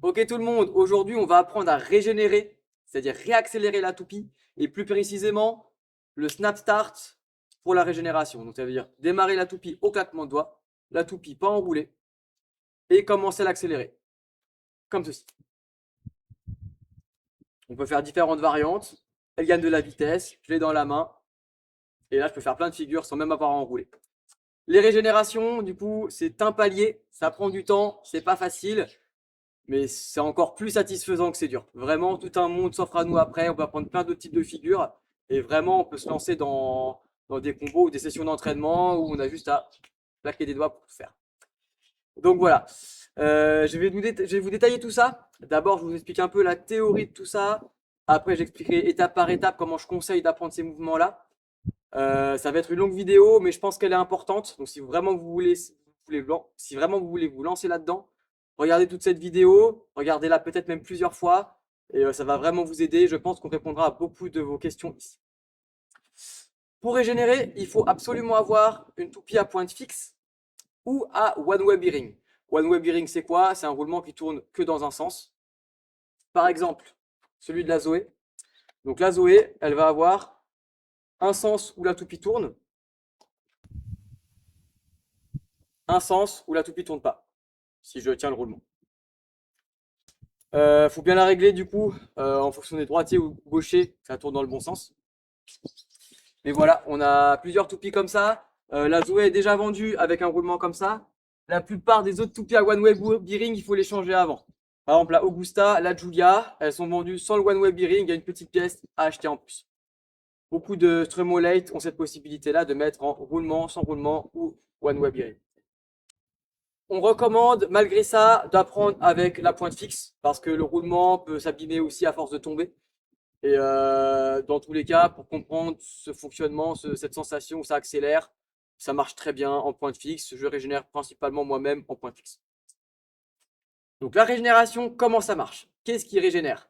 Ok tout le monde, aujourd'hui on va apprendre à régénérer, c'est-à-dire réaccélérer la toupie, et plus précisément le snap start pour la régénération. Donc ça veut dire démarrer la toupie au claquement de doigts, la toupie pas enroulée, et commencer à l'accélérer, comme ceci. On peut faire différentes variantes, elle gagne de la vitesse, je l'ai dans la main, et là je peux faire plein de figures sans même avoir à enrouler. Les régénérations, du coup, c'est un palier, ça prend du temps, c'est pas facile, mais c'est encore plus satisfaisant que c'est dur. Vraiment, tout un monde s'offre à nous après. On peut apprendre plein d'autres types de figures. Et vraiment, on peut se lancer dans des combos ou des sessions d'entraînement où on a juste à claquer des doigts pour tout faire. Donc voilà. Je vais vous détailler tout ça. D'abord, je vous explique un peu la théorie de tout ça. Après, j'expliquerai étape par étape comment je conseille d'apprendre ces mouvements-là. Ça va être une longue vidéo, mais je pense qu'elle est importante. Donc, si vraiment si vraiment vous voulez vous lancer là-dedans, regardez toute cette vidéo, regardez-la peut-être même plusieurs fois, et ça va vraiment vous aider. Je pense qu'on répondra à beaucoup de vos questions ici. Pour régénérer, il faut absolument avoir une toupie à pointe fixe ou à one-way bearing. One-way bearing, c'est quoi? C'est un roulement qui tourne que dans un sens. Par exemple, celui de la Zoé. Donc la Zoé, elle va avoir un sens où la toupie tourne, un sens où la toupie tourne pas, si je tiens le roulement. Faut bien la régler du coup, en fonction des droitiers ou gauchers, ça tourne dans le bon sens. Mais voilà, on a plusieurs toupies comme ça. La Zoé est déjà vendue avec un roulement comme ça. La plupart des autres toupies à one-way bearing, il faut les changer avant. Par exemple, la Augusta, la Giulia, elles sont vendues sans le one-way bearing, il y a une petite pièce à acheter en plus. Beaucoup de Strumolate ont cette possibilité-là de mettre en roulement, sans roulement ou one-way bearing. On recommande malgré ça d'apprendre avec la pointe fixe parce que le roulement peut s'abîmer aussi à force de tomber. Et dans tous les cas, pour comprendre ce fonctionnement, cette sensation où ça accélère, ça marche très bien en pointe fixe. Je régénère principalement moi-même en pointe fixe. Donc la régénération, comment ça marche? Qu'est-ce qui régénère?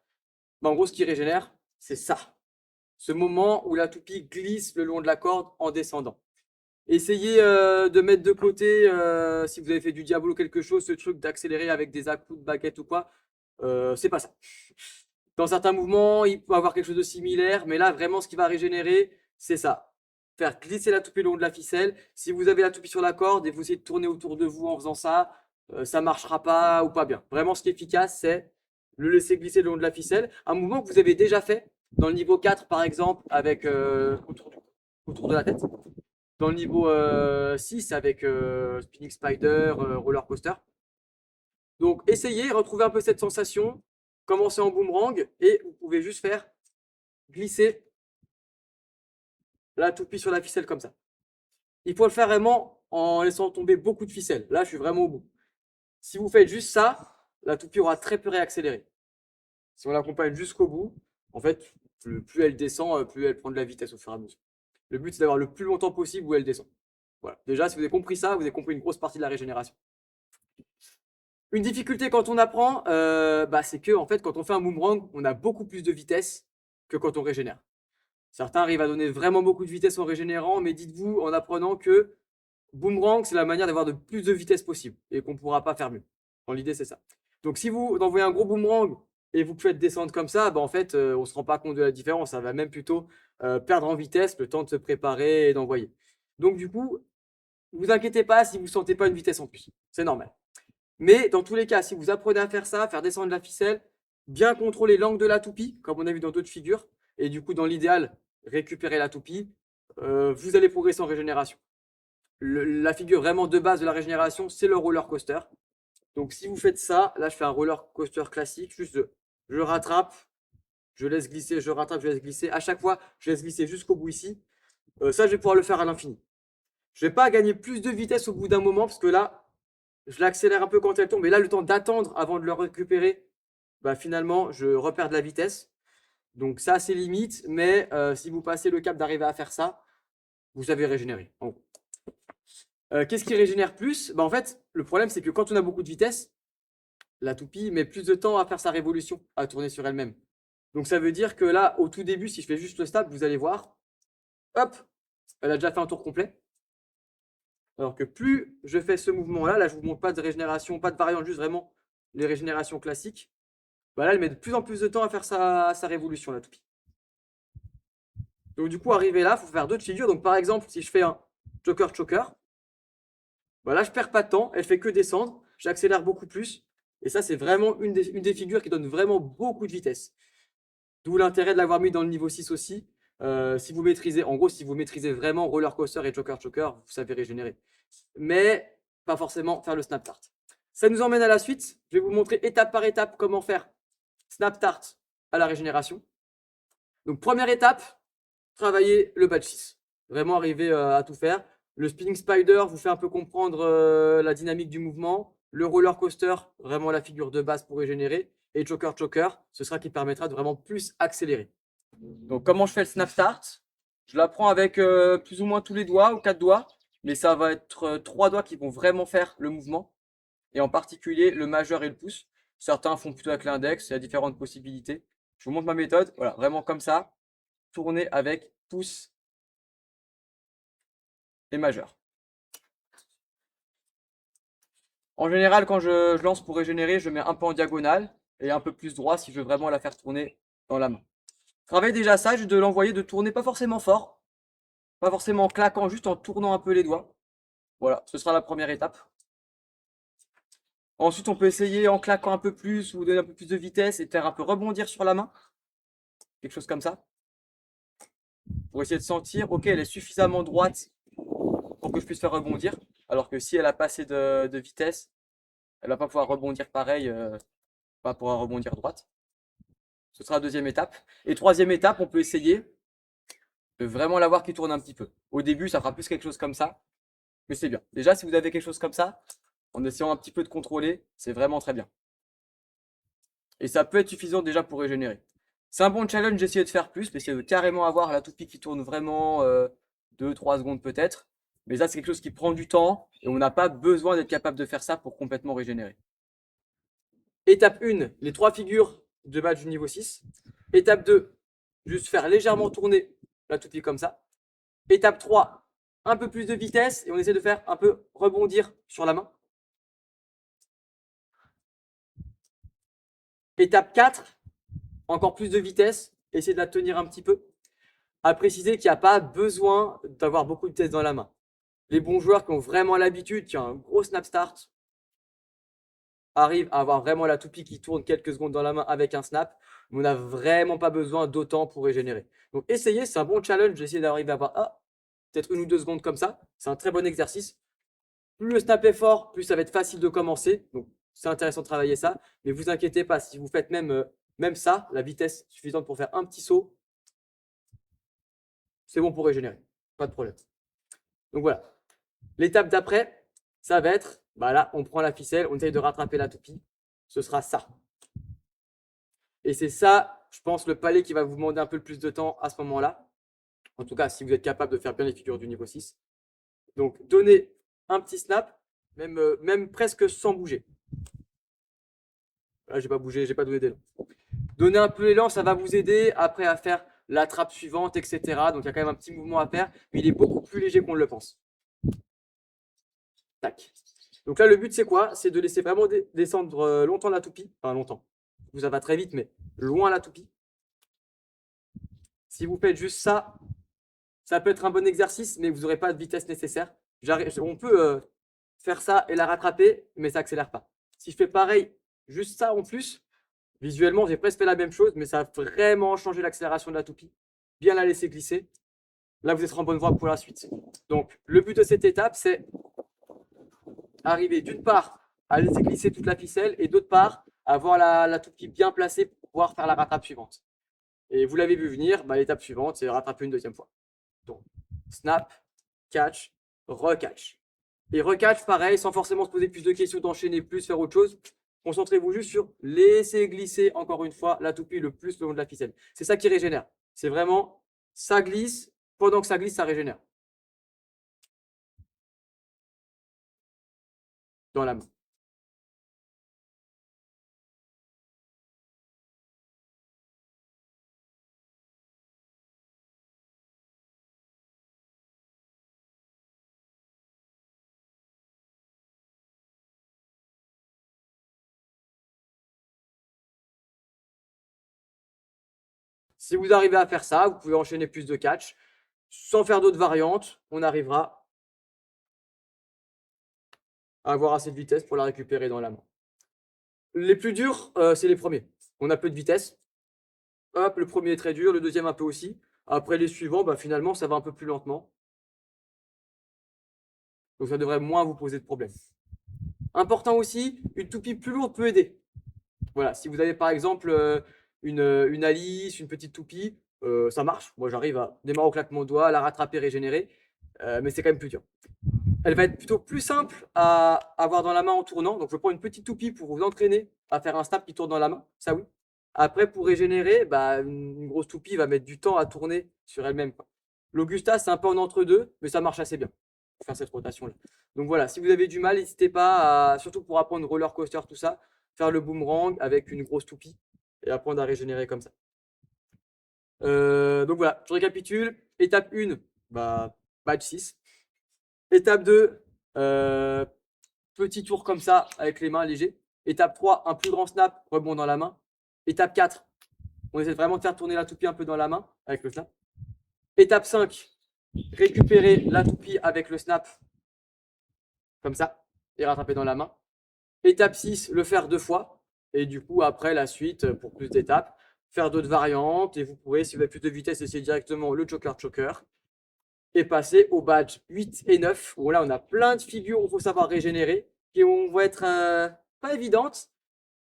Ben, en gros, ce qui régénère, c'est ça. Ce moment où la toupie glisse le long de la corde en descendant. Essayez de mettre de côté, si vous avez fait du diabolo ou quelque chose, ce truc d'accélérer avec des à-coups de baguette ou quoi. C'est pas ça. Dans certains mouvements, il peut avoir quelque chose de similaire, mais là, vraiment, ce qui va régénérer, c'est ça. Faire glisser la toupie le long de la ficelle. Si vous avez la toupie sur la corde et vous essayez de tourner autour de vous en faisant ça, ça marchera pas ou pas bien. Vraiment, ce qui est efficace, c'est le laisser glisser le long de la ficelle. Un mouvement que vous avez déjà fait dans le niveau 4, par exemple, avec autour de la tête. Dans le niveau 6, avec Spinning Spider, Roller Coaster. Donc, essayez, retrouvez un peu cette sensation. Commencez en boomerang et vous pouvez juste faire glisser la toupie sur la ficelle comme ça. Il faut le faire vraiment en laissant tomber beaucoup de ficelles. Là, je suis vraiment au bout. Si vous faites juste ça, la toupie aura très peu réaccéléré. Si on l'accompagne jusqu'au bout, en fait, plus elle descend, plus elle prend de la vitesse au fur et à mesure. Le but, c'est d'avoir le plus longtemps possible où elle descend. Voilà. Déjà, si vous avez compris ça, vous avez compris une grosse partie de la régénération. Une difficulté quand on apprend, c'est que en fait, quand on fait un boomerang, on a beaucoup plus de vitesse que quand on régénère. Certains arrivent à donner vraiment beaucoup de vitesse en régénérant, mais dites-vous en apprenant que boomerang, c'est la manière d'avoir de plus de vitesse possible et qu'on ne pourra pas faire mieux. Dans l'idée, c'est ça. Donc, si vous envoyez un gros boomerang et vous faites descendre comme ça, en fait, on ne se rend pas compte de la différence. Ça va même plutôt perdre en vitesse le temps de se préparer et d'envoyer. Donc, du coup, ne vous inquiétez pas si vous ne sentez pas une vitesse en plus. C'est normal. Mais dans tous les cas, si vous apprenez à faire ça, faire descendre la ficelle, bien contrôler l'angle de la toupie, comme on a vu dans d'autres figures, et du coup, dans l'idéal, récupérer la toupie, vous allez progresser en régénération. La figure vraiment de base de la régénération, c'est le roller coaster. Donc si vous faites ça, là je fais un roller coaster classique, juste je rattrape, je laisse glisser, je rattrape, je laisse glisser. À chaque fois, je laisse glisser jusqu'au bout ici. Ça, je vais pouvoir le faire à l'infini. Je ne vais pas gagner plus de vitesse au bout d'un moment, parce que là, je l'accélère un peu quand elle tombe. Mais là, le temps d'attendre avant de le récupérer, finalement, je repère de la vitesse. Donc ça, c'est limite. Mais si vous passez le cap d'arriver à faire ça, vous avez régénéré. En gros. Qu'est-ce qui régénère plus? En fait, le problème, c'est que quand on a beaucoup de vitesse, la toupie met plus de temps à faire sa révolution, à tourner sur elle-même. Donc ça veut dire que là, au tout début, si je fais juste le stable, vous allez voir, hop, elle a déjà fait un tour complet. Alors que plus je fais ce mouvement-là, là je vous montre pas de régénération, pas de variante, juste vraiment les régénérations classiques. Bah là, elle met de plus en plus de temps à faire sa révolution, la toupie. Donc du coup, arrivé là, il faut faire d'autres figures. Donc par exemple, si je fais un choker-choker, bah là, je perds pas de temps, elle fait que descendre, j'accélère beaucoup plus. Et ça, c'est vraiment une des figures qui donne vraiment beaucoup de vitesse. D'où l'intérêt de l'avoir mis dans le niveau 6 aussi. Si vous maîtrisez, en gros, si vous maîtrisez vraiment roller coaster et choker-choker, vous savez régénérer. Mais pas forcément faire le snap start. Ça nous emmène à la suite. Je vais vous montrer étape par étape comment faire snap start à la régénération. Donc première étape, travailler le badge 6. Vraiment arriver à tout faire. Le spinning spider vous fait un peu comprendre la dynamique du mouvement. Le roller coaster, vraiment la figure de base pour régénérer. Et choker choker, ce sera qui permettra de vraiment plus accélérer. Donc comment je fais le snap start? Je l'apprends avec plus ou moins tous les doigts ou 4 doigts. Mais ça va être 3 doigts qui vont vraiment faire le mouvement. Et en particulier le majeur et le pouce. Certains font plutôt avec l'index, il y a différentes possibilités. Je vous montre ma méthode. Voilà, vraiment comme ça. Tourner avec pouce et majeur. En général, quand je lance pour régénérer, je mets un peu en diagonale et un peu plus droit si je veux vraiment la faire tourner dans la main. Travaille déjà ça, juste de l'envoyer, de tourner pas forcément fort, pas forcément en claquant, juste en tournant un peu les doigts. Voilà, ce sera la première étape. Ensuite, on peut essayer en claquant un peu plus ou donner un peu plus de vitesse et de faire un peu rebondir sur la main. Quelque chose comme ça. Pour essayer de sentir, ok, elle est suffisamment droite pour que je puisse faire rebondir. Alors que si elle a pas assez de vitesse, elle va pas pouvoir rebondir pareil, pas pouvoir rebondir droite. Ce sera la deuxième étape. Et troisième étape, on peut essayer de vraiment la voir qui tourne un petit peu. Au début, ça fera plus quelque chose comme ça, mais c'est bien. Déjà, si vous avez quelque chose comme ça, en essayant un petit peu de contrôler, c'est vraiment très bien. Et ça peut être suffisant déjà pour régénérer. C'est un bon challenge d'essayer de faire plus, d'essayer de carrément avoir la toupie qui tourne vraiment 2-3 secondes peut-être. Mais ça, c'est quelque chose qui prend du temps et on n'a pas besoin d'être capable de faire ça pour complètement régénérer. Étape 1, les 3 figures de badge du niveau 6. Étape 2, juste faire légèrement tourner la toupie comme ça. Étape 3, un peu plus de vitesse et on essaie de faire un peu rebondir sur la main. Étape 4, encore plus de vitesse, essayer de la tenir un petit peu. À préciser qu'il n'y a pas besoin d'avoir beaucoup de vitesse dans la main. Les bons joueurs qui ont vraiment l'habitude, qui ont un gros snap start, arrivent à avoir vraiment la toupie qui tourne quelques secondes dans la main avec un snap. Mais on n'a vraiment pas besoin d'autant pour régénérer. Donc essayez, c'est un bon challenge d'essayer d'arriver à avoir peut-être 1 ou 2 secondes comme ça. C'est un très bon exercice. Plus le snap est fort, plus ça va être facile de commencer. Donc c'est intéressant de travailler ça. Mais vous inquiétez pas, si vous faites même ça, la vitesse suffisante pour faire un petit saut, c'est bon pour régénérer. Pas de problème. Donc voilà. L'étape d'après, ça va être, bah là, on prend la ficelle, on essaye de rattraper la toupie. Ce sera ça. Et c'est ça, je pense, le palier qui va vous demander un peu le plus de temps à ce moment-là. En tout cas, si vous êtes capable de faire bien les figures du niveau 6. Donc, donnez un petit snap, même presque sans bouger. Là, j'ai pas bougé, j'ai pas donné d'élan. Donnez un peu l'élan, ça va vous aider après à faire la trappe suivante, etc. Donc, il y a quand même un petit mouvement à faire, mais il est beaucoup plus léger qu'on le pense. Tac. Donc là, le but, c'est quoi? C'est de laisser vraiment descendre longtemps la toupie. Enfin, longtemps. Ça va très vite, mais loin la toupie. Si vous faites juste ça, ça peut être un bon exercice, mais vous n'aurez pas de vitesse nécessaire. On peut faire ça et la rattraper, mais ça accélère pas. Si je fais pareil, juste ça en plus, visuellement, j'ai presque fait la même chose, mais ça va vraiment changer l'accélération de la toupie. Bien la laisser glisser. Là, vous êtes en bonne voie pour la suite. Donc, le but de cette étape, c'est arriver d'une part à laisser glisser toute la ficelle et d'autre part à avoir la toupie bien placée pour pouvoir faire la rattrape suivante. Et vous l'avez vu venir, bah, l'étape suivante, c'est rattraper une deuxième fois. Donc, snap, catch, recatch. Et recatch, pareil, sans forcément se poser plus de questions, d'enchaîner plus, faire autre chose. Concentrez-vous juste sur laisser glisser encore une fois la toupie le plus le long de la ficelle. C'est ça qui régénère. C'est vraiment, ça glisse, pendant que ça glisse, ça régénère. Dans la main. Si vous arrivez à faire ça, vous pouvez enchaîner plus de catch. Sans faire d'autres variantes, on arrivera à avoir assez de vitesse pour la récupérer dans la main. Les plus durs, c'est les premiers. On a peu de vitesse. Hop, le premier est très dur, le deuxième un peu aussi. Après les suivants, bah, finalement, ça va un peu plus lentement. Donc ça devrait moins vous poser de problème. Important aussi, une toupie plus lourde peut aider. Voilà, si vous avez par exemple une Alice, une petite toupie, ça marche. Moi, j'arrive à démarrer au claquement de doigts, la rattraper, régénérer, mais c'est quand même plus dur. Elle va être plutôt plus simple à avoir dans la main en tournant. Donc, je prends une petite toupie pour vous entraîner à faire un snap qui tourne dans la main. Ça, oui. Après, pour régénérer, bah, une grosse toupie va mettre du temps à tourner sur elle-même, quoi. L'Augusta, c'est un peu en entre-deux, mais ça marche assez bien pour faire cette rotation-là. Donc voilà, si vous avez du mal, n'hésitez pas à, surtout pour apprendre roller coaster, tout ça, faire le boomerang avec une grosse toupie et apprendre à régénérer comme ça. Donc voilà, je récapitule. Étape 1, bah, badge 6. Étape 2, petit tour comme ça avec les mains légers. Étape 3, un plus grand snap, rebond dans la main. Étape 4, on essaie vraiment de faire tourner la toupie un peu dans la main avec le snap. Étape 5, récupérer la toupie avec le snap comme ça et rattraper dans la main. Étape 6, le faire 2 fois. Et du coup, après, la suite, pour plus d'étapes, faire d'autres variantes. Et vous pourrez, si vous avez plus de vitesse, essayer directement le choker et passer au badge 8 et 9, où là, on a plein de figures où il faut savoir régénérer, qui vont être pas évidentes,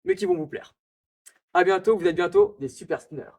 mais qui vont vous plaire. À bientôt, vous êtes bientôt des super spinners.